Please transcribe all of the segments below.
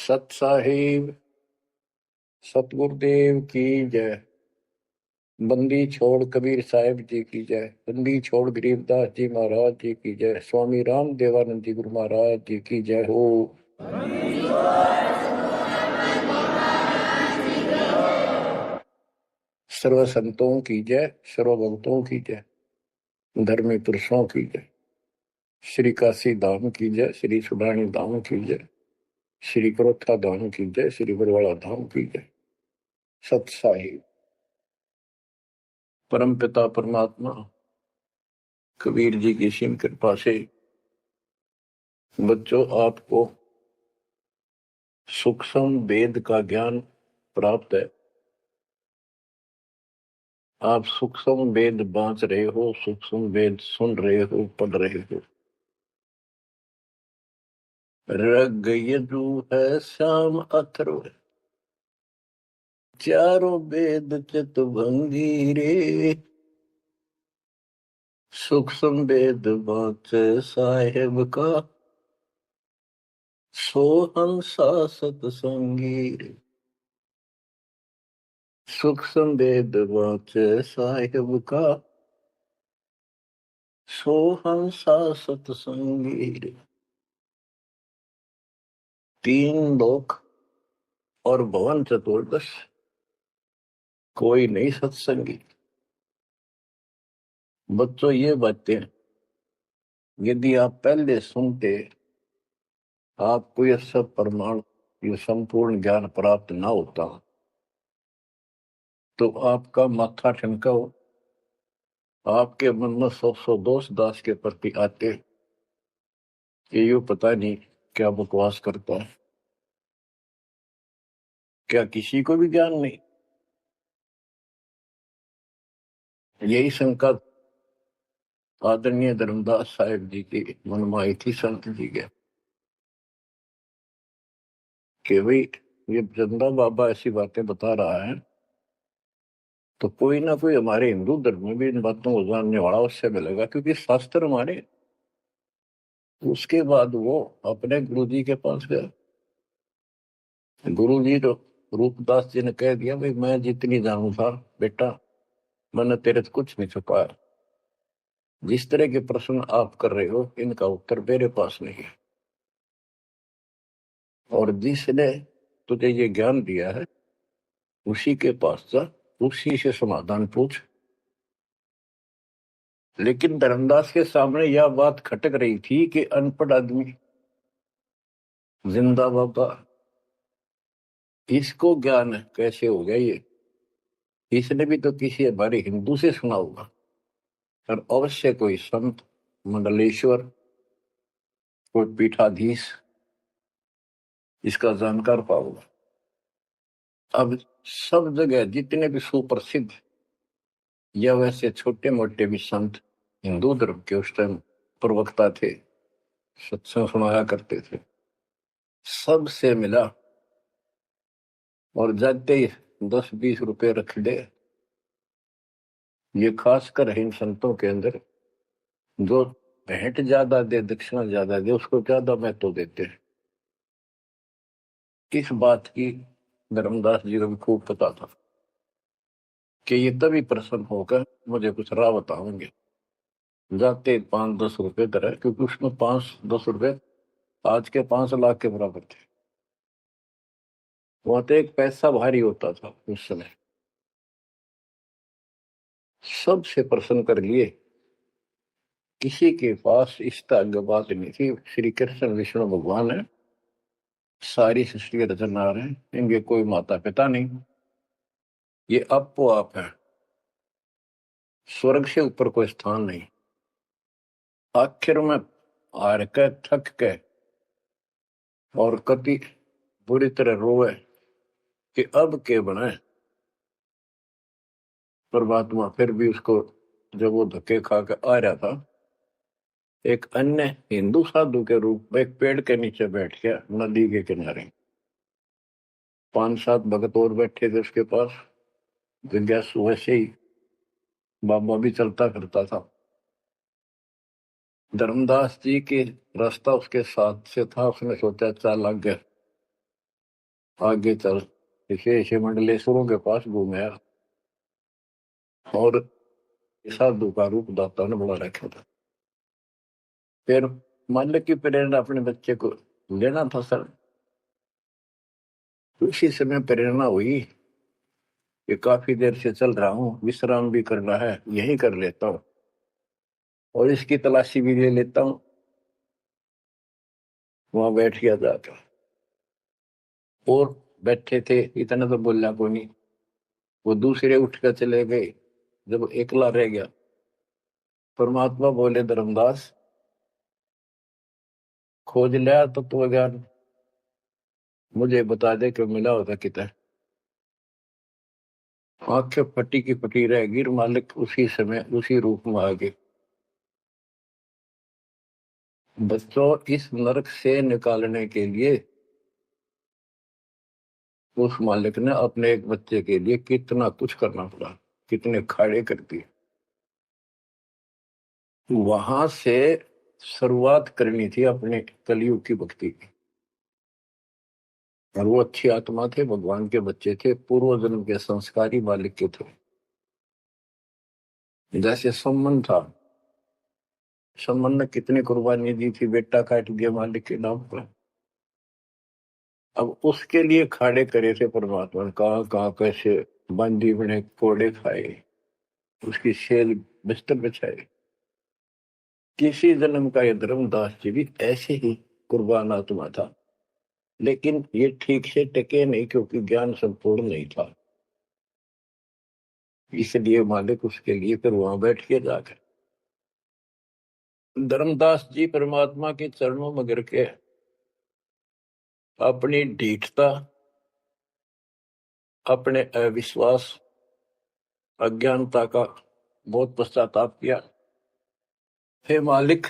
सत साहिब सतगुरुदेव की जय। बंदी छोड़ कबीर साहिब जी की जय। बंदी छोड़ गरीबदास जी महाराज जी की जय। स्वामी राम देवानंद जी गुरु महाराज जी की जय हो। सर्व संतों की जय, सर्व भक्तों की जय, धर्मी पुरुषों की जय। श्री काशी धाम की जय, श्री सुडानी धाम की जय, श्री क्रोथा धाम की जय, श्री बरवाड़ा धाम की जय। सत साहिब परम पिता परमात्मा कबीर जी की सीम कृपा से बच्चों आपको सूक्ष्म वेद का ज्ञान प्राप्त है। आप सूक्ष्म वेद बांच रहे हो, सूक्ष्म वेद सुन रहे हो, पढ़ रहे हो। ऋग यजु है श्याम अथर्व, चारों वेद चितभंगी रे। सूक्ष्म वेद बांच साहेब का, सोहंसा सतसंगी रे। सूक्ष्म वेद बांच साहेब का, सोहंसा सतसंगी रे। तीन लोक और भवन चतुर्दश, कोई नहीं सत्संगी। बच्चों ये बातें यदि आप पहले सुनते, आपको यह सब प्रमाण, ये संपूर्ण ज्ञान प्राप्त ना होता, तो आपका माथा ठनका हो, आपके मन में सौ दोष दास के प्रति आते कि ये पता नहीं क्या बकवास करता है, क्या किसी को भी ज्ञान नहीं। यही शंका आदरणीय धर्मदास साहिब जी की मन में आई थी संत जी के, कि भाई ये चंदा बाबा ऐसी बातें बता रहा है तो कोई ना कोई हमारे हिंदू धर्म में भी इन बातों को जानने वाला उससे मिलेगा, क्योंकि शास्त्र हमारे। उसके बाद वो अपने गुरु जी के पास गया। गुरु जी तो रूपदास जी ने कह दिया, भाई मैं जितनी जानू था बेटा, मैंने तेरे से कुछ नहीं छुपाया। जिस तरह के प्रश्न आप कर रहे हो इनका उत्तर मेरे पास नहीं है, और जिसने तुझे ये ज्ञान दिया है उसी के पास जा, उसी से समाधान पूछ। लेकिन धर्मदास के सामने यह बात खटक रही थी कि अनपढ़ आदमी, जिंदा बाबा, इसको ज्ञान कैसे हो गया ये? इसने भी तो किसी हमारे हिंदू से सुना होगा, और अवश्य कोई संत, मंडलेश्वर, कोई पीठाधीश इसका जानकार पाओगा। अब सब जगह जितने भी सुप्रसिद्ध या वैसे छोटे मोटे भी संत हिंदू धर्म के उस टाइम प्रवक्ता थे, सत्संग सुनाया करते थे, सबसे मिला और जाते ही 10-20 रुपए रख दे। ये खासकर इन संतों के अंदर जो भेंट ज्यादा दे, दक्षिणा ज्यादा दे, उसको ज्यादा महत्व देते हैं। इस बात की धर्मदास जी को भी खूब पता था कि ये तभी प्रसन्न होकर मुझे कुछ राह बताएंगे। जाते 5-10 रुपए तरह, क्योंकि उसमें 5-10 रुपए आज के 5 लाख के बराबर थे। वहां तो एक पैसा भारी होता था उस समय। सबसे प्रसन्न कर लिए, किसी के पास इस तरह बात नहीं थी। श्री कृष्ण विष्णु भगवान है, सारी सृष्टि रचना रहे हैं, इनके कोई माता पिता नहीं, ये आपो आप है, स्वर्ग से ऊपर कोई स्थान नहीं। आखिर में हार के, थक के और कति बुरी तरह रोए कि अब के बने। परमात्मा फिर भी उसको, जब वो धक्के खा के आ रहा था, एक अन्य हिंदू साधु के रूप में एक पेड़ के नीचे बैठ गया, नदी के किनारे। 5-7 भगत और बैठे थे उसके पास। जिज्ञासु वैसे ही बाबा भी चलता करता था। धर्मदास जी के रास्ता उसके साथ से था, उसने सोचा चाल लग गया, आगे चल विशेष मंडलेश्वरों के पास घूमया और साधु का रूप दाता ने बना रखा था। फिर मालिक की प्रेरणा अपने बच्चे को लेना था सर। उसी समय प्रेरणा हुई कि काफी देर से चल रहा हूँ, विश्राम भी करना है, यही कर लेता हूँ और इसकी तलाशी भी ले लेता हूँ। वहां बैठ गया जाकर और बैठे थे, इतना तो बोलना कोई नहीं। वो दूसरे उठ कर चले गए। जब एकला रह गया, परमात्मा बोले, धर्मदास खोज लिया तो ज्ञान, मुझे बता दे कि मिला होता कितना। आंखें फटी की फटी रह गिर, मालिक उसी समय उसी रूप में आ गए। बच्चों, इस नरक से निकालने के लिए उस मालिक ने अपने एक बच्चे के लिए कितना कुछ करना पड़ा, कितने खाड़े कर दिए। वहां से शुरुआत करनी थी अपने कलयुग की भक्ति की। और वो अच्छी आत्मा थे, भगवान के बच्चे थे, पूर्व जन्म के संस्कारी मालिक के थे। जैसे सम्मन था, सम्मन ने कितनी कुर्बानी दी थी, बेटा काट दिया मालिक के नाम पर। अब उसके लिए खाड़े करे थे परमात्मा ने, कहाँ कहाँ कैसे बंदी बने, कोड़े खाए, उसकी सेल बिस्तर बिछाए। किसी जन्म का ये धर्मदास जी भी ऐसे ही कुर्बान आत्मा था, लेकिन ये ठीक से टिके नहीं क्योंकि ज्ञान संपूर्ण नहीं था। इसलिए मालिक उसके लिए फिर वहां बैठ के जाकर धर्मदास जी परमात्मा के चरणों में गिर के अपनी ढीठता, अपने अविश्वास, अज्ञानता का बहुत पश्चाताप किया। हे मालिक,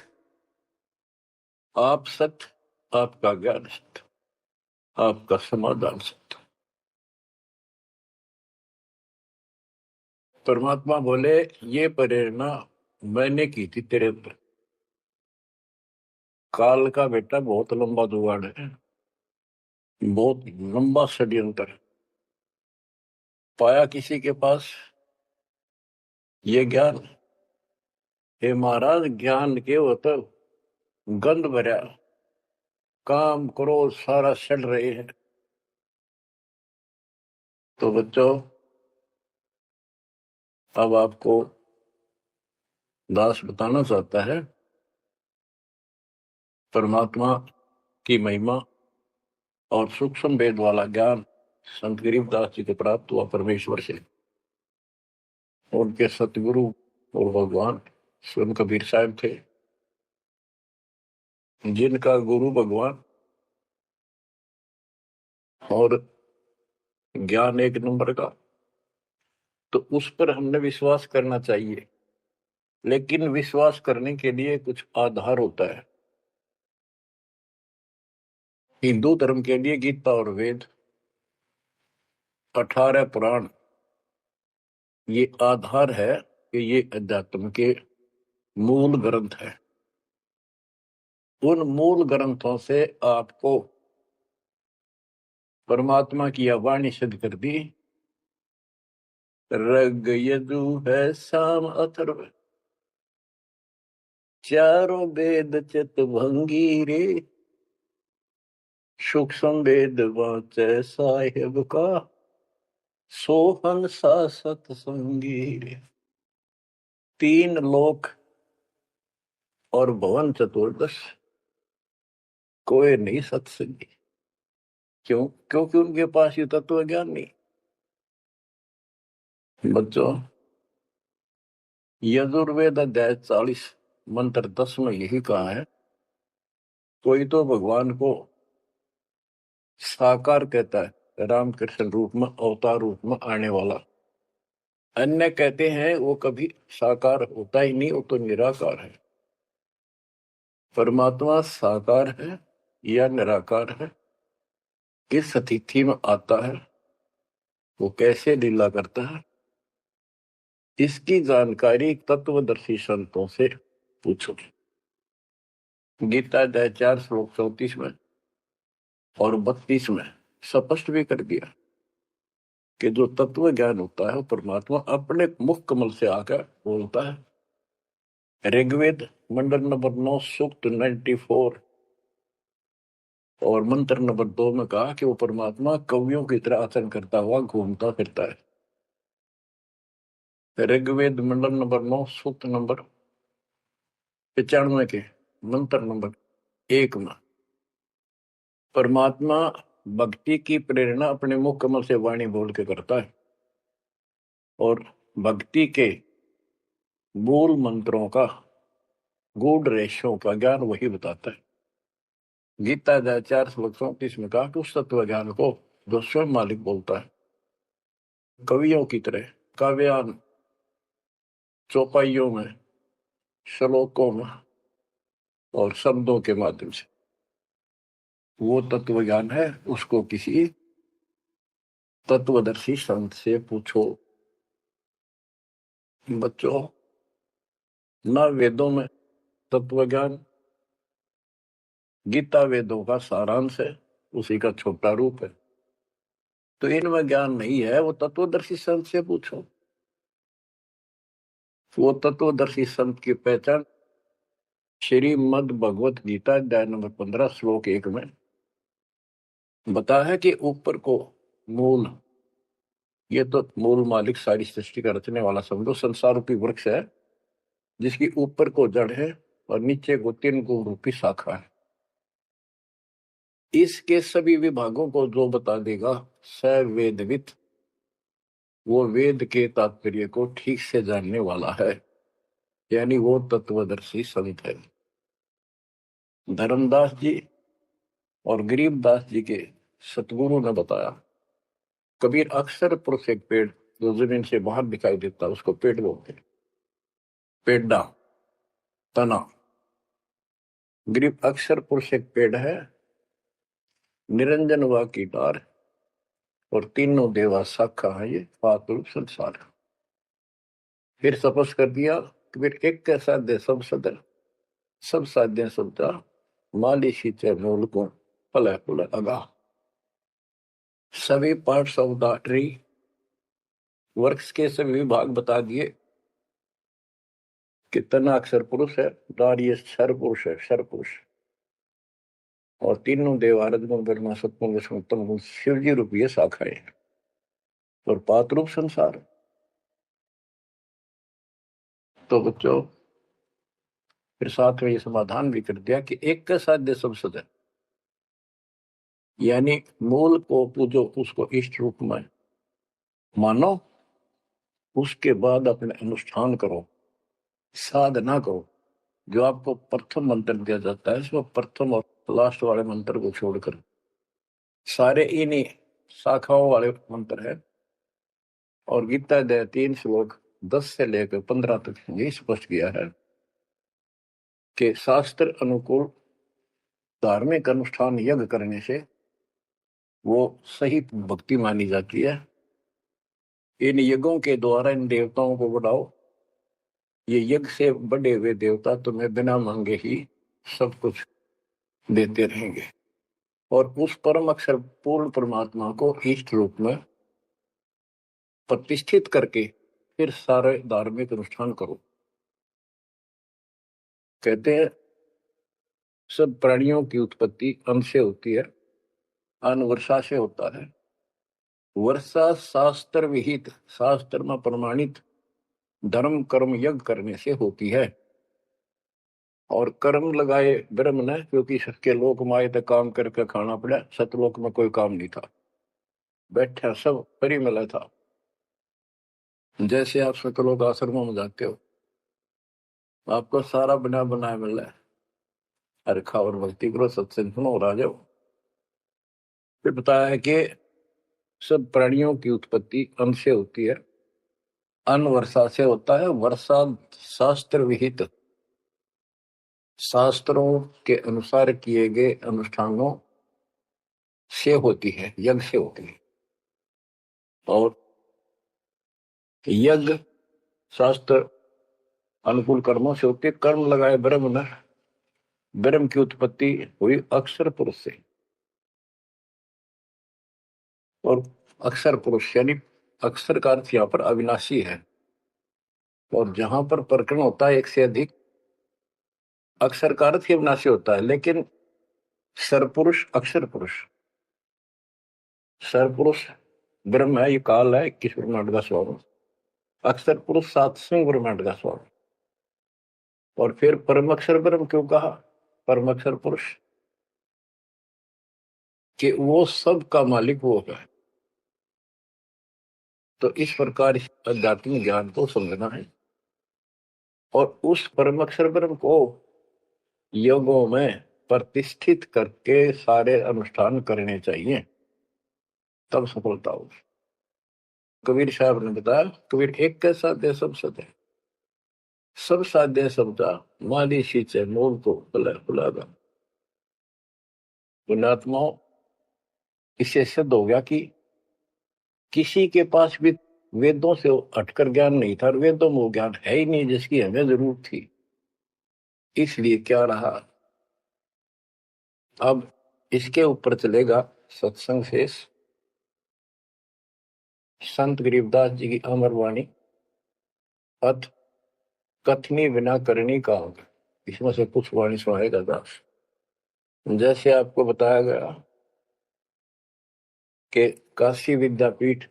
आप सत्य, आपका ज्ञान सत्य, आपका समाधान सत्य। परमात्मा बोले, ये प्रेरणा मैंने की थी तेरे ऊपर। काल का बेटा बहुत लंबा जुगाड़ है, बहुत लंबा षड्यंत्र पाया किसी के पास ये ज्ञान। हे महाराज, ज्ञान के वो तो गंध भरा, काम क्रोध सारा सड़ रहे हैं। तो बच्चों, अब आपको दास बताना चाहता है परमात्मा की महिमा और सूक्ष्म भेद वाला ज्ञान संत गरीबदास जी को प्राप्त हुआ परमेश्वर से। उनके सतगुरु और भगवान स्वयं कबीर साहब थे, जिनका गुरु भगवान और ज्ञान एक नंबर का। तो उस पर हमने विश्वास करना चाहिए, लेकिन विश्वास करने के लिए कुछ आधार होता है। हिंदू धर्म के लिए गीता और वेद, 18 पुराण, ये आधार है कि ये अध्यात्म के मूल ग्रंथ है। उन मूल ग्रंथों से आपको परमात्मा की वाणी सिद्ध कर दी। ऋग यजु है साम अथर्व, चारों वेद चित भंगी रे, सूक्ष्म वेद वाचे साहेब का, सोहन सा सतसंगी रे। 3 लोक और भवन चतुर्दश, कोई नहीं सत्संगी। क्यों? क्योंकि उनके पास ये तत्व ज्ञान नहीं। बच्चों, यजुर्वेद अध्याय 40 मंत्र 10 में यही कहा है, कोई तो भगवान को साकार कहता है, रामकृष्ण रूप में, अवतार रूप में आने वाला। अन्य कहते हैं वो कभी साकार होता ही नहीं, वो तो निराकार है। परमात्मा साकार है या निराकार है, किस तिथि में आता है, वो कैसे लीला करता है, इसकी जानकारी तत्वदर्शी संतों से पूछो। गीता अध्याय 4 श्लोक 34 में और 32 में स्पष्ट भी कर दिया कि जो तत्व ज्ञान होता है वो परमात्मा अपने मुख कमल से आकर बोलता है। ऋग्वेद मंडल नंबर 9 सूक्त 94 और मंत्र नंबर 2 में कहा कि वो परमात्मा कवियों की तरह आचरण करता हुआ घूमता फिरता है। ऋग्वेद मंडल नंबर 9 सूक्त नंबर 95 के मंत्र नंबर 1 में परमात्मा भक्ति की प्रेरणा अपने मुख कमल से वाणी बोल के करता है और भक्ति के मूल मंत्रों का गूढ़ रहस्यों का ज्ञान वही बताता है। गीता अध्याय 4 श्लोक 34 में कहा कि उस तत्व ज्ञान को जो स्वयं मालिक बोलता है कवियों की तरह काव्यान चौपाइयों में श्लोकों में और शब्दों के माध्यम से वो तत्व ज्ञान है, उसको किसी तत्वदर्शी संत से पूछो। बच्चों, न वेदों में तत्व ज्ञान, गीता वेदों का सारांश है, उसी का छोटा रूप है। तो इनमें ज्ञान नहीं है, वो तत्वदर्शी संत से पूछो। वो तत्वदर्शी संत की पहचान श्रीमद् भगवत गीता अध्याय नंबर 15 श्लोक 1 में बता है कि ऊपर को मूल, ये तो मूल मालिक सारी सृष्टि का रचने वाला समझो, संसार रूपी वृक्ष है जिसकी ऊपर को जड़ है और नीचे को 3 गुण रूपी शाखा है। इसके सभी विभागों को जो बता देगा स वेदवित, वो वेद के तात्पर्य को ठीक से जानने वाला है, यानी वो तत्वदर्शी संत है। धर्मदास जी और गरीबदास जी के सतगुरु ने बताया, कबीर अक्सर पुरुष एक पेड़ जो जमीन से बाहर दिखाई देता है उसको पेड़ बोलते हैं, पेड़ा, तना। गरीब अक्सर पुरुष एक पेड़ है, निरंजन व की डार और तीनों देवा शाखा है, ये पातुल संसार। फिर तपस कर दिया कि फिर एक कैसा दे सब सदन, सब साध्य सबता माली शीते मूल को फल फुल अगा। सभी parts of the tree, works के सभी विभाग बता दिए कि तना अक्षर पुरुष है, डार ये क्षर पुरुष है, क्षर पुरुष, और तीनों देव आरद गुण ब्रह्मा सत्पुरुष विष्णु गुण शिव जी रूपी शाखाएं और पात रूप संसार। तो बच्चों, फिर साथ में ये समाधान भी कर दिया कि एक का साध्य सब सदन, यानी मूल को पूजो, उसको इष्ट रूप में मानो, उसके बाद अपने अनुष्ठान करो, साधना करो। जो आपको प्रथम मंत्र दिया जाता है इसमें प्रथम और लास्ट वाले मंत्र को छोड़कर सारे इन्हीं शाखाओं वाले मंत्र है। और गीता अध्याय 3 श्लोक 10 से लेकर 15 तक ये स्पष्ट किया है कि शास्त्र अनुकूल धार्मिक अनुष्ठान यज्ञ करने से वो सही भक्ति मानी जाती है। इन यज्ञों के द्वारा इन देवताओं को बढ़ाओ, ये यज्ञ से बढ़े हुए देवता तुम्हें बिना मांगे ही सब कुछ देते रहेंगे। और उस परम अक्षर पूर्ण परमात्मा को इष्ट रूप में प्रतिष्ठित करके फिर सारे धार्मिक अनुष्ठान करो। कहते हैं सब प्राणियों की उत्पत्ति अन्न से होती है, अन्न वर्षा से होता है। वर्षा शास्त्र विहित, शास्त्र में प्रमाणित धर्म कर्म यज्ञ करने से होती है। और कर्म लगाए ब्रह्म ने, क्योंकि सबके लोक माए तक काम करके खाना पड़ा, सतलोक में कोई काम नहीं था, बैठा सब परी मिला था। जैसे आप सतलोक आश्रमों में जाते हो, आपको सारा बना बनाया मिल रहा है, अरे खाओ और भक्ति करो, सत्संग सुनो और आ जाओ। फिर बताया है कि सब प्राणियों की उत्पत्ति अन्न से होती है, अन्न वर्षा से होता है। वर्षा शास्त्र विहित, शास्त्रों के अनुसार किए गए अनुष्ठानों से होती है, यज्ञ से होती है। और यज्ञ शास्त्र अनुकूल कर्मों से होती है। कर्म लगाए ब्रह्म ने, ब्रह्म की उत्पत्ति हुई अक्षर पुरुष से। और अक्षर पुरुष यानी अक्षर का अर्थ यहाँ पर अविनाशी है। और जहां पर प्रकरण होता है एक से अधिक, अक्षर का अर्थ ही अविनाशी होता है। लेकिन सरपुरुष अक्षर पुरुष, सरपुरुष ब्रह्म है, ये काल है 21 ब्रह्मांड का स्वरूप। अक्षर पुरुष 7वें ब्रह्मांड का स्वरूप। और फिर परम अक्षर ब्रह्म क्यों कहा? परम अक्षर पुरुष कि वो सब का मालिक वो है। तो इस प्रकार आध्यात्मिक ज्ञान को समझना है और उस परम अक्षर ब्रह्म को योगों में प्रतिष्ठित करके सारे अनुष्ठान करने चाहिए, तब सफलता होगी। कबीर साहब ने बताया, कबीर एक कैसा दे सब सदे, सब साध्य सबका माली सींचे मोल को बुलागा। पुण्यात्माओं, इससे सिद्ध हो गया कि किसी के पास भी वेदों से हटकर ज्ञान नहीं था, और वेदों में वो ज्ञान है ही नहीं जिसकी हमें जरूरत थी। इसलिए क्या रहा, अब इसके ऊपर चलेगा सत्संग शेष, संत गरीबदास जी की अमर वाणी, अथ कथनी बिना करनी का होगा। इसमें से कुछ वाणी सुनाएगा दास। जैसे आपको बताया गया कि काशी विद्यापीठ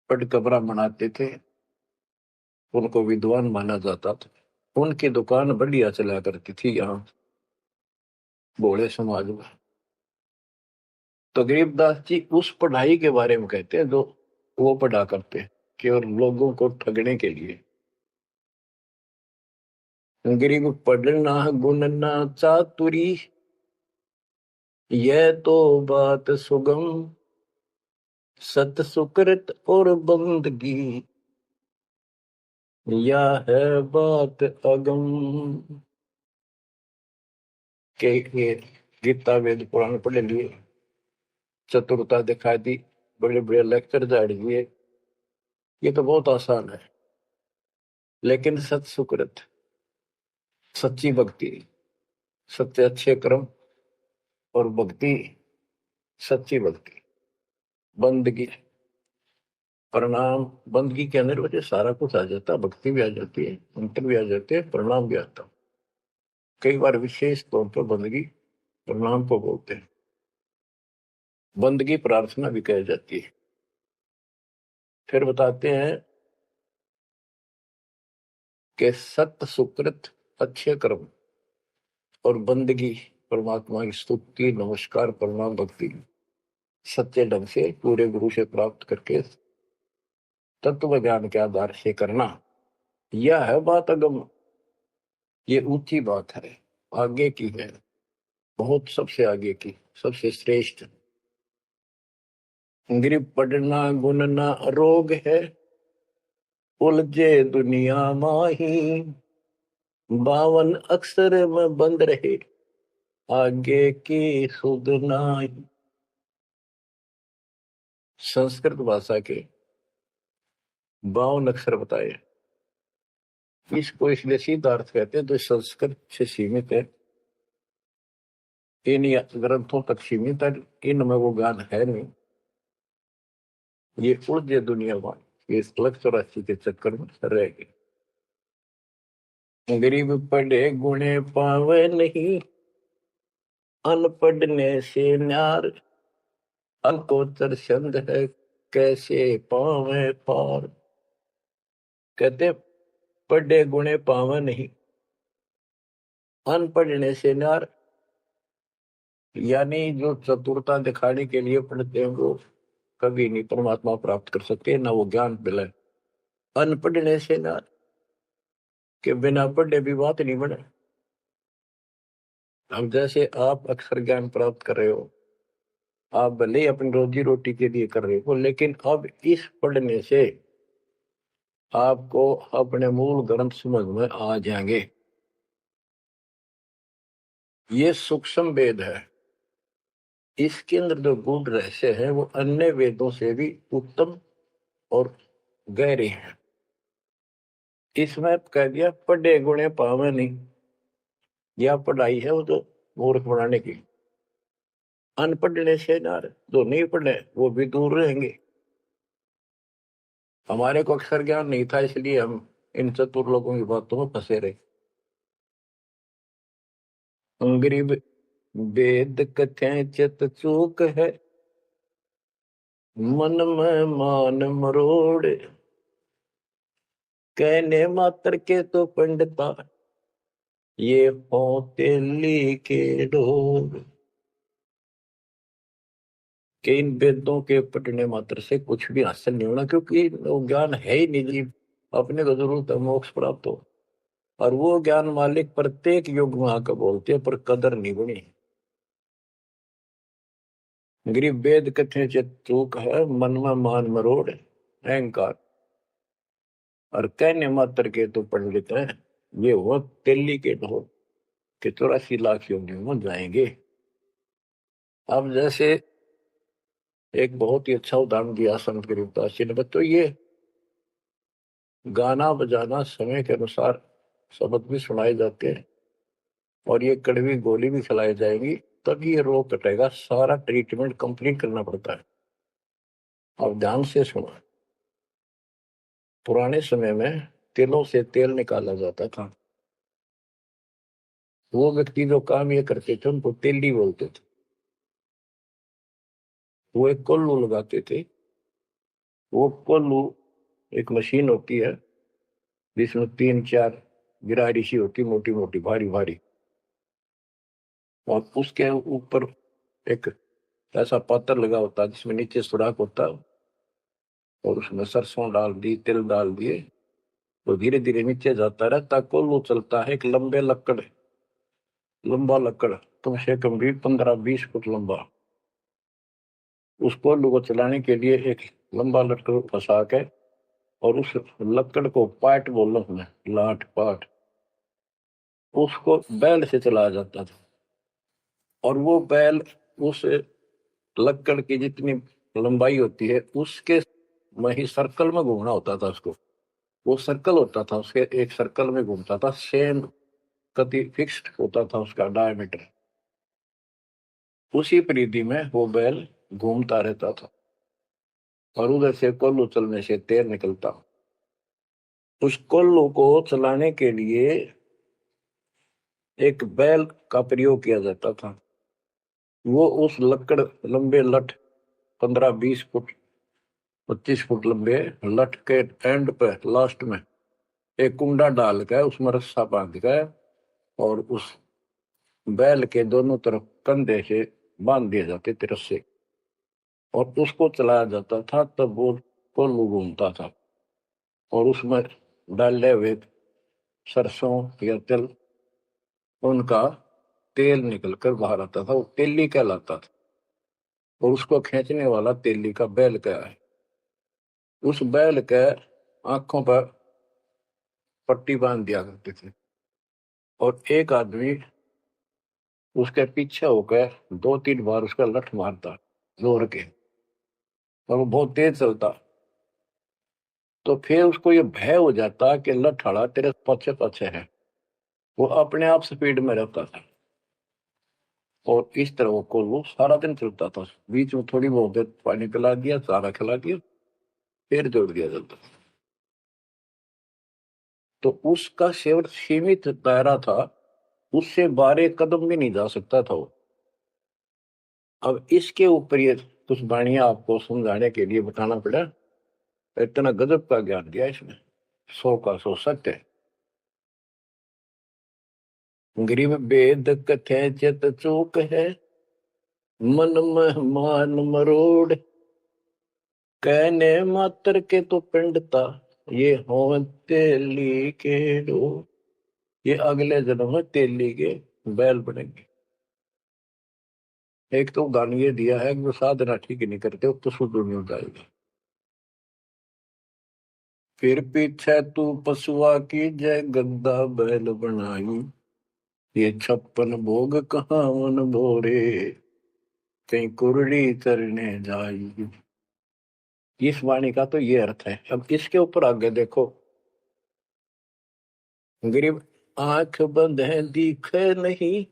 पढ़कर ब्राह्मण आते थे, उनको विद्वान माना जाता था, उनकी दुकान बढ़िया चला करती थी यहाँ भोले समाज में। तो गरीबदास जी उस पढ़ाई के बारे में कहते हैं जो वो पढ़ा करते हैं, केवल लोगों को ठगने के लिए। गरीब पढ़ना गुण ना चातुरी, यह तो बात सुगम, सत सुकृत और बंदगी, यह है बात अगम। के गीता वेद पुराण पढ़ लिए, चतुरता दिखा दी, बड़े बड़े लेक्चर झाड़ दिए, ये तो बहुत आसान है। लेकिन सत सुकृत, सच्ची भक्ति, सत्य अच्छे कर्म और भक्ति, सच्ची भक्ति, बंदगी, प्रणाम, बंदगी के अंदर वजह सारा कुछ आ जाता है, भक्ति भी आ जाती है, मंत्र भी आ जाते हैं, प्रणाम भी आता है। कई बार विशेष तौर पर बंदगी प्रणाम को बोलते हैं, बंदगी प्रार्थना भी कही जाती है। फिर बताते हैं कि सत्य सुकृत अच्छे कर्म और बंदगी, परमात्मा की स्तुति नमस्कार प्रणाम भक्ति सच्चे ढंग से पूरे गुरु से प्राप्त करके तत्व ज्ञान के आधार से करना, यह है बात अगम। ये ऊंची बात है, आगे की है, बहुत सबसे आगे की, सबसे श्रेष्ठ। गरीब पढ़ना गुण ना रोग है, उलझे दुनिया माही, 52 अक्षर में बंद रहे, आगे की सुध नाही। संस्कृत भाषा के 52 अक्षर बताए, इसको इसलिए सीधा अर्थ कहते हैं, तो संस्कृत से सीमित है, इन ग्रंथों तक सीमित है, इनमें वो ज्ञान है नहीं। ये उलझे दुनिया में, ये 184 के चक्कर में रह गए। गरीब पढ़े गुणे पावे नहीं, अनपढ़ने से न्यार, अकोचर छंद है कैसे पावे पार। कहते पढ़े गुणे पावे नहीं, अनपढ़ने से न्यार, यानी जो चतुरता दिखाने के लिए पढ़ते हैं वो कभी नहीं परमात्मा प्राप्त कर सकते, ना वो ज्ञान मिले। अनपढ़ने से न्यार, के बिना पढ़े भी बात नहीं बने। अब जैसे आप अक्षर ज्ञान प्राप्त कर रहे हो, आप भले ही अपनी रोजी रोटी के लिए कर रहे हो, लेकिन अब इस पढ़ने से आपको अपने मूल ग्रंथ समझ में आ जाएंगे। ये सूक्ष्म वेद है, इसके अंदर जो गूढ़ रहस्य है वो अन्य वेदों से भी उत्तम और गहरे हैं। इसमें कह दिया पढ़े गुणे पावे नहीं, यह पढ़ाई है वो तो मूर्ख बनाने की। अनपढ़ने से ना, जो नहीं पढ़े वो भी दूर रहेंगे। हमारे को अक्षर ज्ञान नहीं था, इसलिए हम इन चतुर लोगों की बातों में फंसे रहे। गरीब वेद कथें चित चूक है, मन में मान मरोड़, कहने मात्र के तो पंडिता, ये होते के ढोर। कि इन वेदों के पढ़ने मात्र से कुछ भी हासिल नहीं होना, क्योंकि वो ज्ञान है ही नहीं जी। अपने को जरूरत है मोक्ष प्राप्त हो, और वो ज्ञान मालिक प्रत्येक युग में आकर बोलते हैं, पर कदर नहीं बनी। गरीब वेद कथे चित चूक है, मन में मान मरोड़, अहंकार, और कहने मात्र के तो पंडित है, ये वो दिल्ली के ढोल के 84 लाख योनियों में जाएंगे। अब जैसे एक बहुत ही अच्छा उदाहरण दिया संत गरीबदास जी ने, तो ये गाना बजाना समय के अनुसार शब्द भी सुनाए जाते हैं, और ये कड़वी गोली भी खिलाई जाएंगी, तब ये रोग कटेगा। सारा ट्रीटमेंट कंप्लीट करना पड़ता है। अब ध्यान से सुनो। पुराने समय में तिलों से तेल निकाला जाता था। वो व्यक्ति जो काम ये करते थे उनको तेली बोलते थे। वो एक कोल्लू लगाते थे। वो कोल्लू एक मशीन होती है जिसमें 3-4 गिरारी सी होती, मोटी मोटी भारी भारी, और उसके ऊपर एक ऐसा पात्र लगा होता है जिसमें नीचे सुराख होता है, और उसमें सरसों डाल दी, तिल डाल दिए, तो धीरे धीरे नीचे जाता रहता। कोल्लू चलता है एक लंबे लकड़, लंबा लकड़, कम से कम भी 15-20 फुट लंबा। उस कोल्लू को चलाने के लिए एक लंबा लकड़ फंसा के, और उस लकड़ को पाट बोलो उसमें, लाठ पाट, उसको बैल से चलाया जाता था। और वो बैल उस लकड़ की जितनी लंबाई होती है उसके वही सर्कल में घूमना होता था उसको। वो सर्कल होता था, उसके एक सर्कल में घूमता था, सेम कति फिक्स्ड होता था उसका डायमीटर। उसी परिधि में वो बैल घूमता रहता था, और उधर से कोल्लू चलने से तेल निकलता। उस कोल्लू को चलाने के लिए एक बैल का प्रयोग किया जाता था। वो उस लकड़ लंबे लठ, 15-20 फुट, 25 फुट लंबे लठ के एंड पे लास्ट में एक कुंडा डाल कर उसमें रस्सा बांध कर, और उस बैल के दोनों तरफ कंधे से बांध दिए जाते थे रस्से, और उसको चलाया जाता था। तब वो कोल्लू घूमता था, और उसमें डाले हुए सरसों या तिल, उनका तेल निकलकर बाहर आता था। वो तेली कहलाता था, और उसको खींचने वाला तेली का बैल क्या है। उस बैल के आंखों पर पट्टी बांध दिया करते थे, और एक आदमी उसके पीछे होकर 2-3 बार उसका लठ मारता जोर के, और वो बहुत तेज चलता। तो फिर उसको ये भय हो जाता कि लठाड़ा तेरे पीछे पीछे है। वो अपने आप स्पीड में रहता था, और इस तरह वो सारा दिन चलता था। बीच में थोड़ी बहुत देर पानी पिला दिया, चारा खिला दिया, फिर जोड़ दिया जाता। तो उसका केवल सीमित दायरा था, उससे 12 कदम भी नहीं जा सकता था वो। अब इसके ऊपर ये कुछ वाणियां आपको समझाने के लिए बताना पड़ा। इतना गजब का ज्ञान दिया इसने, 100 का 100 सत्य है। गरीब वेद कथे चित चूक है, मन में मान मरोड़, कहने मात्र के तो पिंडता, ये हो तेली के डो। ये अगले जन्म में तेली के बैल बनेंगे। एक तो उदाहरण ये दिया है कि वो साधना ठीक नहीं करते तो शुद्ध नहीं हो जाएगा। फिर पीछे तू पशुआ की जय, गद्दा बैल बनाई, ये 56 भोग कहावन भोरे, कहीं कुरड़ी चरने जाई। इस वाणी का तो ये अर्थ है। अब इसके ऊपर आगे देखो। गरीब आंख बंद है दिखे नहीं,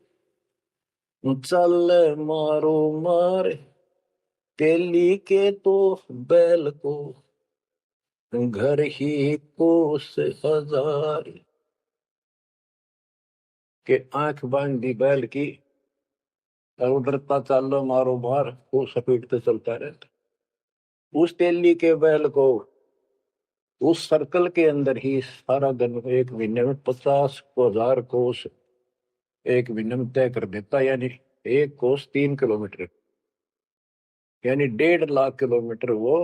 चल मारो मार तेली के तो बैल को घर ही कोस हजार। के आंख बांध दी बैल की और उधरता चालो मारो मार, वो स्पीड चलता रहता। उस तेली के बैल को उस सर्कल के अंदर ही सारा दिन एक महीने में 50,000 कोस एक महीने में तय कर देता। यानी एक कोस 3 किलोमीटर, यानी 1.5 लाख किलोमीटर वो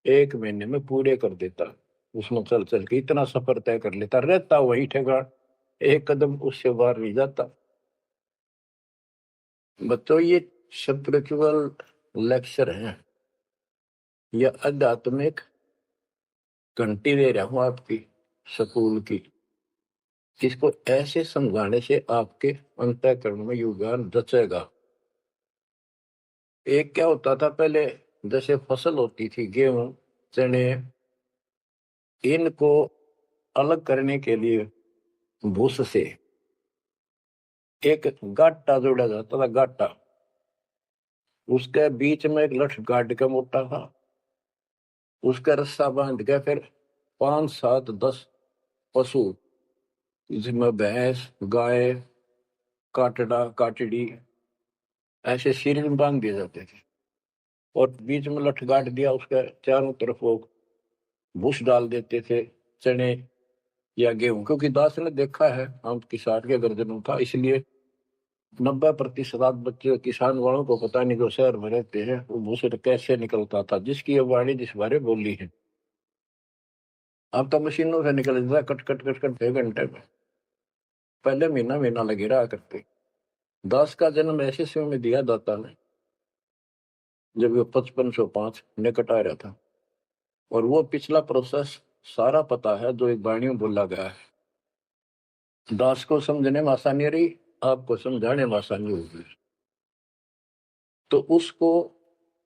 एक महीने में पूरे कर देता। उसमें चल चल के इतना सफर तय कर लेता, रहता वही ठेकान, एक कदम उससे बाहर नहीं जाता। बच्चों ये स्पिरिचुअल लेक्चर है, यह आध्यात्मिक घंटी दे रहा हूं आपकी स्कूल की। इसको ऐसे समझाने से आपके अंतःकरण में योगदान रचेगा। एक क्या होता था पहले, जैसे फसल होती थी गेहूं चने, इनको अलग करने के लिए भूस से एक गाटा जोड़ा जाता था, गाटा। उसके बीच में एक लठ गाड़ के मोटा था, उसका रस्सा बांध के फिर 5 7 10 पशु, जिसमें भैंस गाय काटड़ा काटड़ी ऐसे शरीर में बांध दिए जाते थे। और बीच में लठ गाड़ दिया, उसके चारों तरफ वो भूस डाल देते थे, चने या गेहूं। क्योंकि दास ने देखा है, हम किसान के गर्जनों था, इसलिए 90% बच्चे किसान वालों को पता नहीं, जो शहर में रहते हैं, वो भूसे कैसे निकलता था, जिसकी ये वाणी जिस बारे बोली है। अब तो मशीनों से निकल जाता है, कट कट कट कट 1 घंटे में। पहले महीना महीना लगे रहा करते। दास का जन्म ऐसे समय में दिया दाता ने जब वो 5505 निकट आ रहा था। और वो पिछला प्रोसेस सारा पता है जो एक वाणी में बोला गया है। दास को समझने में आसानी रही, आपको समझाने में आसानी होगी। तो उसको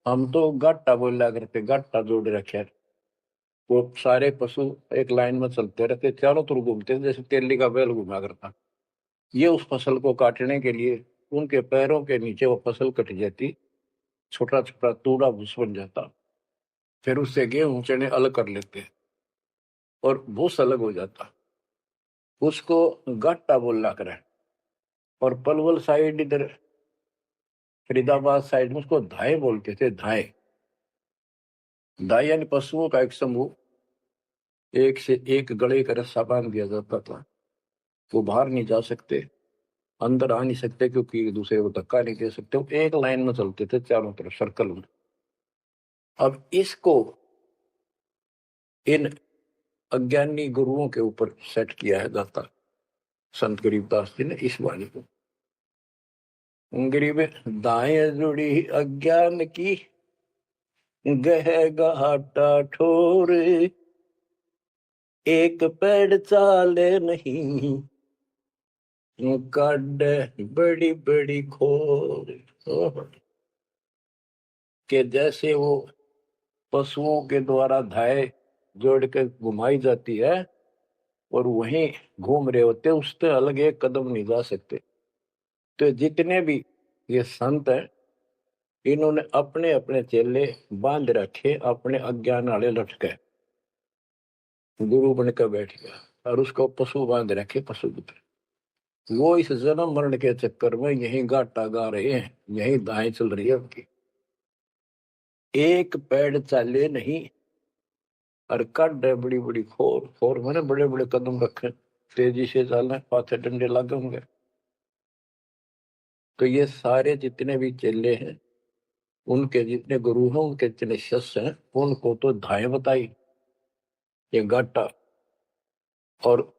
हम तो गाटा बोला करते, गाटा जोड़ रखे। वो सारे पशु एक लाइन में चलते रहते, चारों तरफ घूमते, जैसे तेली का बैल घुमा करता। ये उस फसल को काटने के लिए उनके पैरों के नीचे वो फसल कट जाती, छोटा छोटा तूड़ा भूस बन जाता। फिर उससे गेहूं चने अलग कर लेते और भूस अलग हो जाता। उसको गाटा बोला करे। और पलवल साइड इधर फरीदाबाद साइड में उसको धाए बोलते थे, धाए। धाए यानी पशुओं का एक समूह, एक से एक गले का रस्सा बांध दिया जाता था। वो बाहर नहीं जा सकते, अंदर आ नहीं सकते, क्योंकि एक दूसरे को धक्का नहीं दे सकते। वो एक लाइन में चलते थे चारों तरफ सर्कल में। अब इसको इन अज्ञानी गुरुओं के ऊपर सेट किया है दाता संत गरीबदास जी ने इस वाणी को। गरीब दाएं जुड़ी अज्ञान की, गह घाटा ठोर, एक पेड़ चाले नहीं, काट बड़ी बड़ी खोर। के जैसे वो पशुओं के द्वारा धाय जोड़ के घुमाई जाती है और वहीं घूम रहे होते, उससे अलग एक कदम नहीं जा सकते। तो जितने भी ये संत हैं, इन्होंने अपने अपने चेले बांध रखे, अपने अज्ञान वाले लटके। गुरु बनकर बैठ गया और उसको पशु बांध रखे, पशु पुत्र। वो इस जन्म मरण के चक्कर में यही गाटा गा रहे हैं, यही दाएं चल रही है उनकी। एक पेड़ चाले नहीं, और कड है बड़ी बड़ी खोर। खोर मैंने बड़े बड़े कदम रखे, तेजी से चलना, पाथे डंडे लागे होंगे। तो ये सारे जितने भी चेले हैं, उनके जितने गुरु हैं, उनके जितने शिष्य हैं, उनको तो धाए बताई ये गाटा। और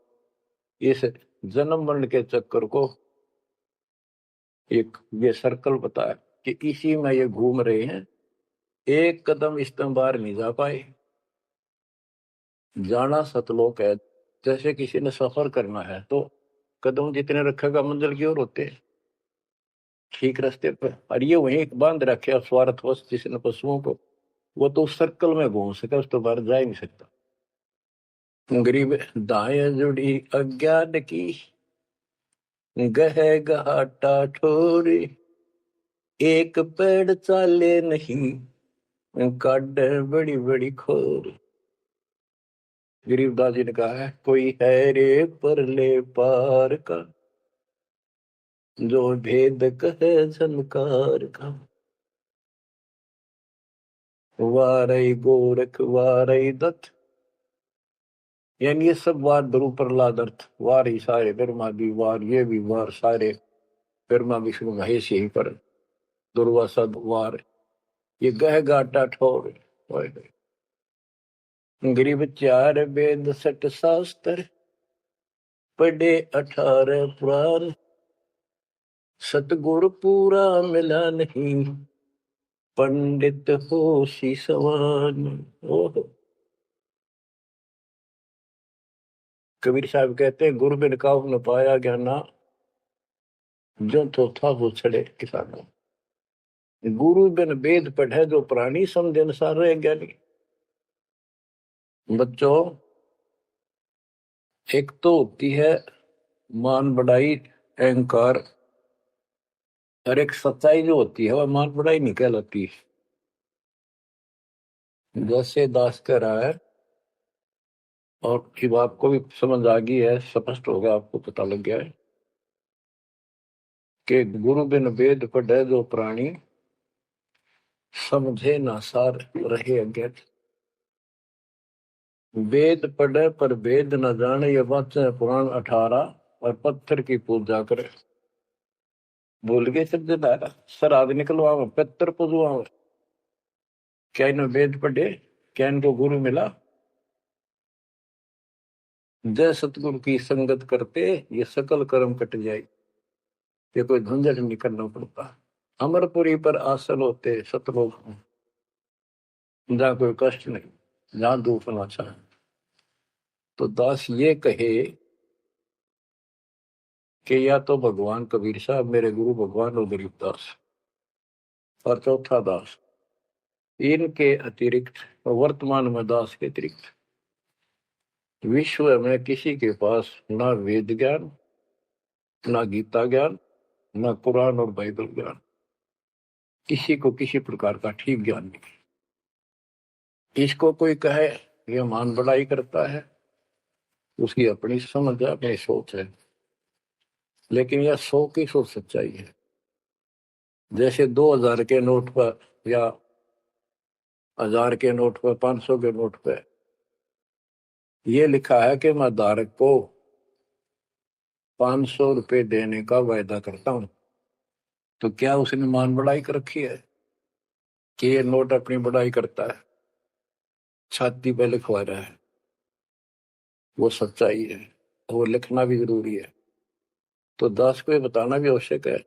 इस जन्म मरण के चक्कर को एक ये सर्कल बताया कि इसी में ये घूम रहे हैं, एक कदम इस तरह बाहर नहीं जा पाए। जाना सतलोक है। जैसे किसी ने सफर करना है तो कदम जितने रखेगा मंजिल की ओर होते हैं, ठीक रास्ते पर। और ये वहीं बांध रखे स्वार्थवश जिसने पशुओं को, वो तो उस सर्कल में घूम सके, उस तो बाहर जा ही नहीं सकता। गरीब दाएं जुड़ी अज्ञान की, गह घाटा ठोरे एक पेड़ चाले नहीं, काट बड़ी बड़ी खोर। गरीबदास जी ने कहा है, कोई है रे परले पार का, जो भेद कहे झनकार का। वारई गोरख वारई दत्त, यानी ये सब वार ध्रुव प्रहलाद अर्थ, वार ही सारे, ब्रह्मा भी वार, ये भी वार, सारे ब्रह्मा विष्णु महेश यही पर, दुर्वासा वार, ये गह गाटा ठोर। गरीब चार वेद सट शास्त्र, पढ़े 18 पुराण, सतगुरु पूरा मिला नहीं, पंडित हो सी सवान। ओह, कबीर साहब कहते हैं, गुरु बिन काहू न पाया ज्ञाना, जो तो था वो छड़े किसाना। गुरु बिन वेद पढ़े जो प्राणी, समझे अनुसार रहे ज्ञानी। बच्चों, एक तो होती है मान बढ़ाई अहंकार, और एक सच्चाई जो होती है वह मान बढ़ाई नहीं कहलाती। जैसे दास कह रहा है, और की बात को भी समझ आ गई है, स्पष्ट हो गया, आपको पता लग गया है कि गुरु बिन वेद पढ़े जो प्राणी, समझे ना सार रहे अज्ञात। वेद पढ़े पर वेद न जाने, ये वाचे पुराण 18, और पत्थर की पूजा करे। भूल गए सब जदारा, श्राद्ध निकलवावे, पत्थर पूजवावे। क्या इन्हें वेद पढ़े, क्या इनको गुरु मिला? जय सतगुरु की संगत करते ये सकल कर्म कट जाए, ये कोई झंझट नहीं करना पड़ता। अमरपुरी पर आसल होते सतलोक में, जहाँ कोई कष्ट नहीं, जहाँ दुख ना चाहे। तो दास ये कहे कि या तो भगवान कबीर साहब मेरे गुरु भगवान और गरीबदास, और चौथा दास, इनके अतिरिक्त वर्तमान में दास के अतिरिक्त विश्व में किसी के पास ना वेद ज्ञान, ना गीता ज्ञान, ना कुरान और बाइबल ज्ञान, किसी को किसी प्रकार का ठीक ज्ञान नहीं। इसको कोई कहे ये मान बढ़ाई करता है, उसकी अपनी समझ है, अपनी सोच है, लेकिन यह 100 की सोच सच्चाई है। जैसे 2000 के नोट पर, या 1000 के नोट पर, 500 के नोट पर यह लिखा है कि मैं धारक को 500 रुपए देने का वायदा करता हूं, तो क्या उसने मान बढ़ाई कर रखी है कि ये नोट अपनी बढ़ाई करता है, छाती पे लिखवा रहा है? वो सच्चाई है, वो लिखना भी जरूरी है। तो दास को ये बताना भी आवश्यक है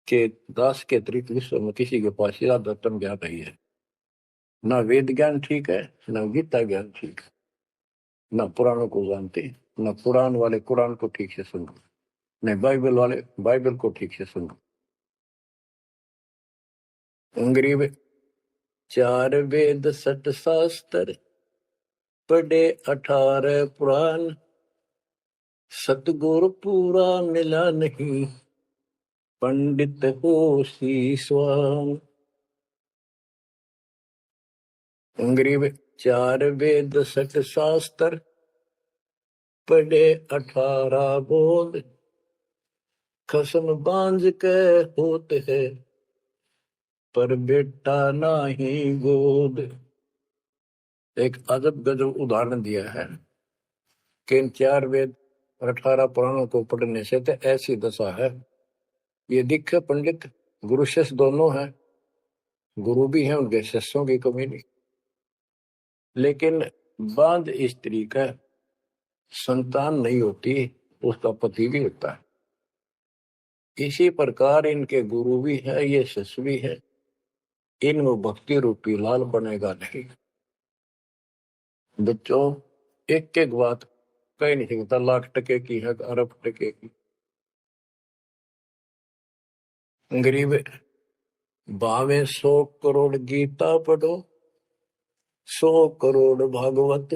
कि दास के अतिरिक्त विश्व में किसी के पास ज्यादा तम ज्ञान नहीं है। ना वेद ज्ञान ठीक है, ना गीता ज्ञान ठीक है, ना पुराणों को जानते, ना पुराण वाले कुरान को ठीक से सुनो, नहीं बाइबल वाले बाइबल को ठीक से सुनो। गरीब चार वेद सट शास्त्र, पढ़े 18 पुराण, सतगुरु पूरा मिला नहीं, पंडित हो शीशवान। गरीब चार वेद सट शास्त्र, पढ़े 18 बोध, कसम बांझ के होते है, पर बेटा नाही गोद। एक अजब गजब उदाहरण दिया है कि इन 4 वेद और 18 पुराणों को पढ़ने से तो ऐसी दशा है, ये दिखे पंडित गुरु शिष्य दोनों हैं, गुरु भी हैं, उनके शिष्यों की कमी नहीं, लेकिन बांझ स्त्री का संतान नहीं होती, उसका पति भी होता है। इसी प्रकार इनके गुरु भी है, ये शिष्य भी है, इनमें भक्ति रूपी लाल बनेगा नहीं। बच्चों, एक एक बात कहीं नहीं सकता, लाख टके की है, अरब टके की। गरीब भावे 100 करोड़ गीता पढ़ो, 100 करोड़ भागवत,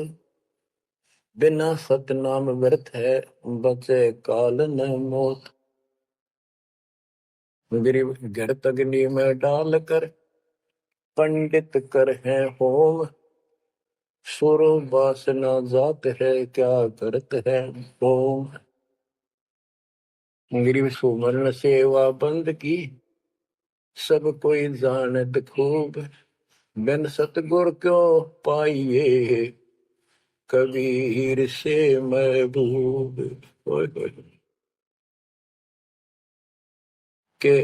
बिना सतनाम व्यर्थ है, बचे काल न मोत। गरीब घृत अग्नि में डाल कर, पंडित कर है होम। सुर वासना जात है, क्या करत है होम। गरीब सुमरण सेवा बंद की, सब कोई जानत खूब। बिन सतगुर क्यों पाइए, कबीर से महबूब। ओए होए। के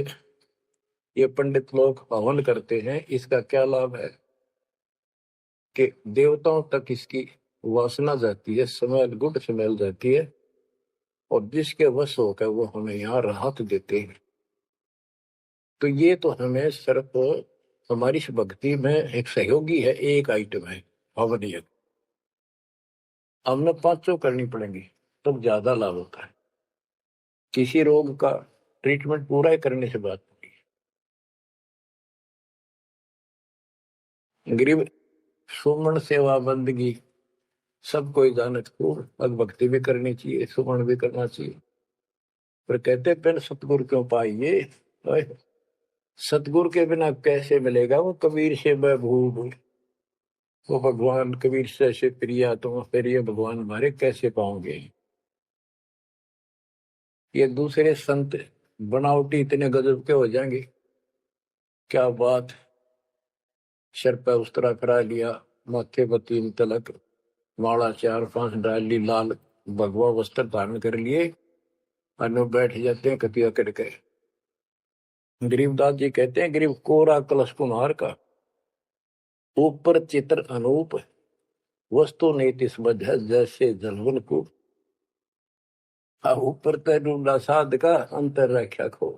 ये पंडित लोग हवन करते हैं, इसका क्या लाभ है कि देवताओं तक इसकी वासना जाती है, स्मेल, गुड स्मेल जाती है, और जिसके वश होकर वो हमें यहाँ राहत देते हैं। तो ये तो हमें सिर्फ हमारी इस भक्ति में एक सहयोगी है, एक आइटम है हवन यज्ञ। हमने पांचों करनी पड़ेंगी तब तो ज्यादा लाभ होता है। किसी रोग का ट्रीटमेंट पूरा ही करने से बात होती है। गरीब सुमन सेवा बंदगी, सब कोई जानत खूब। भग भक्ति भी करनी चाहिए, सुमन भी करना चाहिए, पर कहते बिन सतगुरु क्यों पाइए। ओए, सतगुरु के बिना कैसे मिलेगा वो कबीर से महबूब। वो भगवान कबीर से ऐसे प्रिया, तो फिर ये भगवान हमारे कैसे पाओगे। ये दूसरे संत बनावटी इतने गजब के हो जाएंगे, क्या बात। सिर पे उस्तरा करा लिया, माथे पर 3 तिलक, माला 4-5 डाल ली, लाल भगवा वस्त्र धारण कर लिए, और बैठ जाते हैं कतिया करके। गरीबदास जी कहते हैं, गरीब कोरा कलश कुम्हार का, ऊपर चित्र अनूप। वस्तु नीति समझ है, जैसे जलवन को। ऊपर तूंडा साध का, अंतर रख्या खो।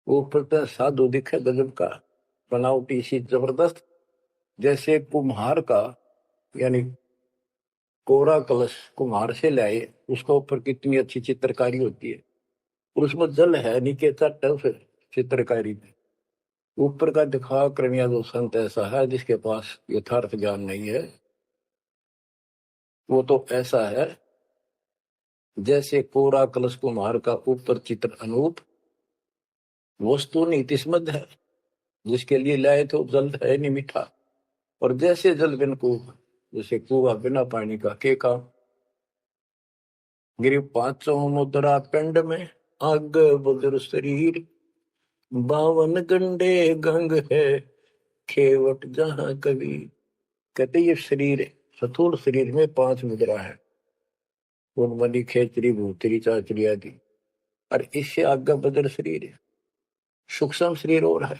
ऊपर तो साधु दिखे गजब का, बनावटी सी जबरदस्त, जैसे कुम्हार का, यानी कोरा कलश कुम्हार से लाए, उसके ऊपर कितनी अच्छी चित्रकारी होती है, और उसमें जल है नीचे चट है उस चित्रकारी में। ऊपर का दिखा करनिया जो संत ऐसा है जिसके पास यथार्थ ज्ञान नहीं है, वो तो ऐसा है जैसे कोरा कलश कुम्हार का, ऊपर चित्र अनूप। वस्तु नीतिस्मद है, जिसके लिए लाए तो जल है नहीं मीठा। और जैसे जल बिन कुआं, जैसे कुआं बिना पानी का के काम। गिरी 500 मुद्रा पिंड में, आग बुदर शरीर। 52 गंडे गंग है, खेवट जहां कभी। कहते ये शरीर, स्थूल शरीर में 5 मुद्रा है, उनमनी खेचरी भूतरी चाचरी आदि। और इससे आगे बदर शरीर है, सूक्ष्म शरीर और है।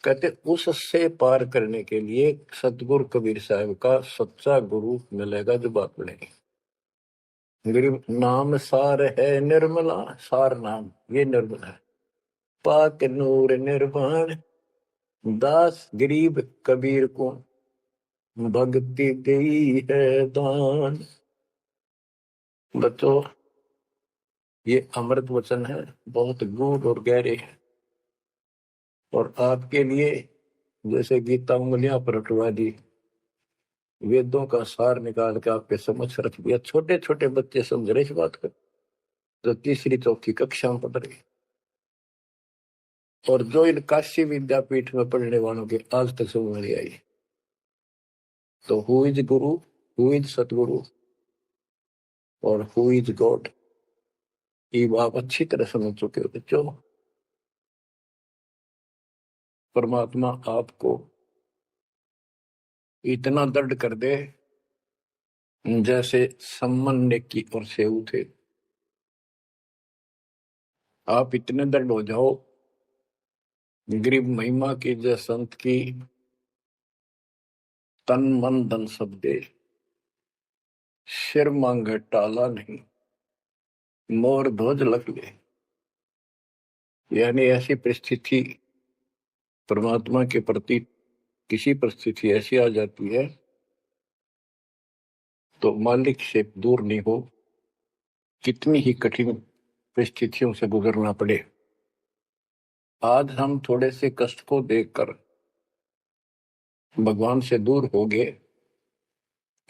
कहते उससे पार करने के लिए सतगुरु कबीर साहब का सच्चा गुरु मिलेगा जब आपने। गरीब नाम सार है निर्मला, सार नाम ये निर्मल है। पाक नूर निर्वाण, दास गरीब कबीर को भक्ति दी है दान। बच्चों, ये अमृत वचन है, बहुत गूढ़ और गहरे है, और आपके लिए जैसे गीता उंगलियां पर उठवा दी, वेदों का सार निकाल के आपके समझ रख दिया। छोटे छोटे बच्चे समझ रहे इस बात को, जो 3री-4थी कक्षा में पढ़ रहे, और जो इन काशी विद्यापीठ में पढ़ने वालों के आज तक समझ नहीं आई। तो who is Guru, who is सतगुरु, और हु इज गॉड, ये आप अच्छी तरह समझ चुके हो बच्चों। परमात्मा आपको इतना दर्द कर दे, जैसे सम्मन ने की और सेऊ थे। आप इतने दर्द हो जाओ, गरीब महिमा की जय संत की, तन मन धन सब दे, सिर मांगे टाला नहीं, मोर ध्वज लग ले। यानी ऐसी परिस्थिति परमात्मा के प्रति, किसी परिस्थिति ऐसी आ जाती है तो मालिक से दूर नहीं हो, कितनी ही कठिन परिस्थितियों से गुजरना पड़े। आज हम थोड़े से कष्ट को देखकर भगवान से दूर हो गए,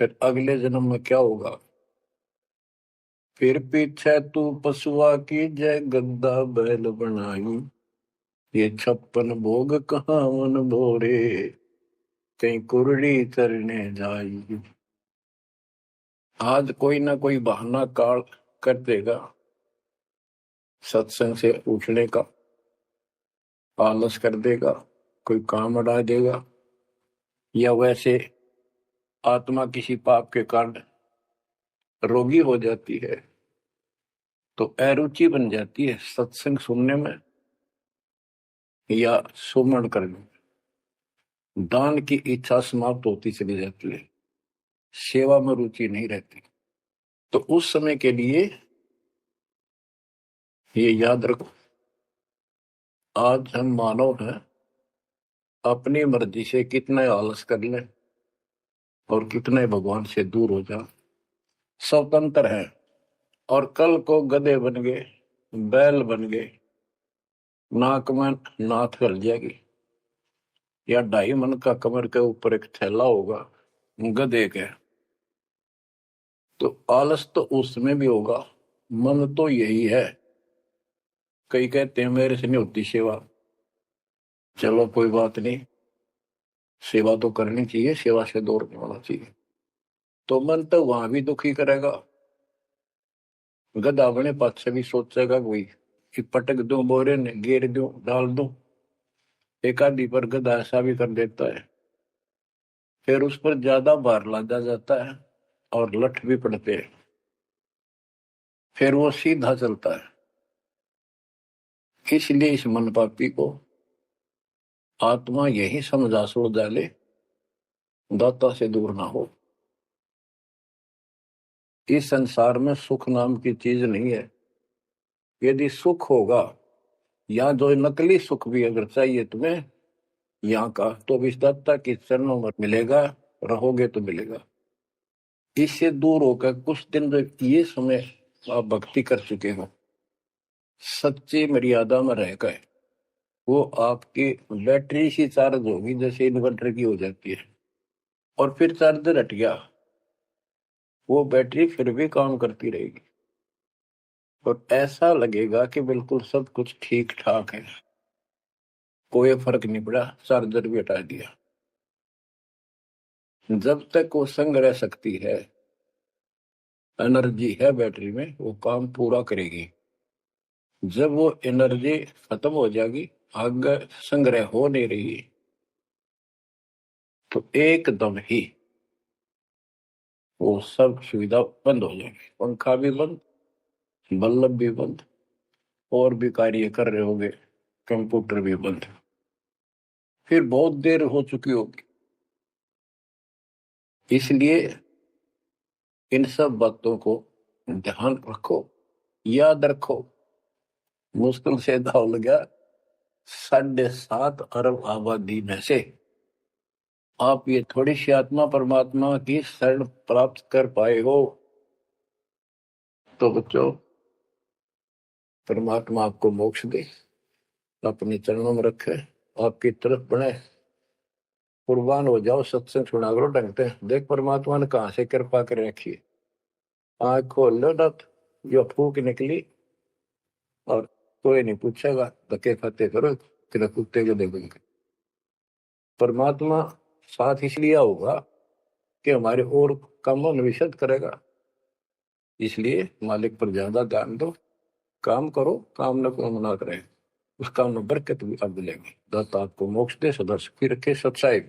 फिर अगले जन्म में क्या होगा? फिर पीछे तू पशुआ की जय गद्दा बैल बनाई, ये 56 भोग कहाँ मन भोरे, कहीं कुरड़ी चरने जाई। आज कोई ना कोई बहाना काल कर देगा सत्संग से उठने का, आलस कर देगा, कोई काम अड़ा देगा, या वैसे आत्मा किसी पाप के कारण रोगी हो जाती है तो अरुचि बन जाती है सत्संग सुनने में या सुमरण करने में, दान की इच्छा समाप्त होती चली जाती है, सेवा में रुचि नहीं रहती। तो उस समय के लिए ये याद रखो, आज हम मानव हैं, अपनी मर्जी से कितने आलस कर लें और कितने भगवान से दूर हो जाए, स्वतंत्र है। और कल को गधे बन गए, बैल बन गए, नाक में नाथ गल जाएगी, या 2.5 मन का कमर के ऊपर एक थैला होगा गधे के, तो आलस तो उसमें भी होगा। मन तो यही है। कई कहते हैं मेरे से नहीं होती सेवा, चलो कोई बात नहीं, सेवा तो करनी चाहिए, सेवा से दूर नहीं होना चाहिए। तो मन तो वहां भी दुखी करेगा, गधा अपने पास से भी सोचेगा कोई कि पटक दूं बोरे ने, घेर दूं, डाल दूं। एक आदि पर गधा ऐसा भी कर देता है, फिर उस पर ज्यादा भार लादा जाता है और लठ भी पड़ते हैं, फिर वो सीधा चलता है। इसलिए इस मन पापी को आत्मा यही समझा सोच डाले, दाता से दूर ना हो। इस संसार में सुख नाम की चीज नहीं है। यदि सुख होगा, या जो नकली सुख भी अगर चाहिए तुम्हें यहाँ का, तो भी दाता के चरणों में मिलेगा, रहोगे तो मिलेगा। इससे दूर होकर कुछ दिन जो ये समय आप भक्ति कर चुके हो, सच्ची मर्यादा में रह गए, वो आपकी बैटरी सी चार्ज होगी जैसे इन्वर्टर की हो जाती है, और फिर चार्जर हट गया, वो बैटरी फिर भी काम करती रहेगी और ऐसा लगेगा कि बिल्कुल सब कुछ ठीक ठाक है, कोई फर्क नहीं पड़ा, चार्जर भी हटा दिया। जब तक वो संग रह सकती है, एनर्जी है बैटरी में, वो काम पूरा करेगी। जब वो एनर्जी खत्म हो जाएगी, आगे संग्रह हो नहीं रही, तो एकदम ही वो सब सुविधा बंद हो जाएगी, पंखा भी बंद, बल्ब भी बंद, और भी कार्य कर रहे होंगे, कंप्यूटर भी बंद, फिर बहुत देर हो चुकी होगी। इसलिए इन सब बातों को ध्यान रखो, याद रखो। मुश्किल से दाव लगा 7.5 अरब आबादी में से आप ये थोड़ी सी आत्मा परमात्मा की शरण प्राप्त कर पाए हो, तो बच्चों परमात्मा आपको मोक्ष दे, अपने चरणों में रखे, आपकी तरफ बढ़े, कुर्बान हो जाओ, सत्संग सुना करो ढंग से। देख परमात्मा ने कहां से कृपा कर रखी है, आँख खोल लो ना, जो फूक निकली और कोई नहीं पूछेगा, धक्के खाते करो तेरा कुत्ते को देखेंगे। परमात्मा साथ इसलिए होगा कि हमारे और कामों में विशद करेगा, इसलिए मालिक पर ज्यादा ध्यान दो, काम करो, काम न को मना करें, उस काम में बरकत भी आप मिलेगी। दाता आपको मोक्ष दे, सदा सुखी रखे, सत्साई।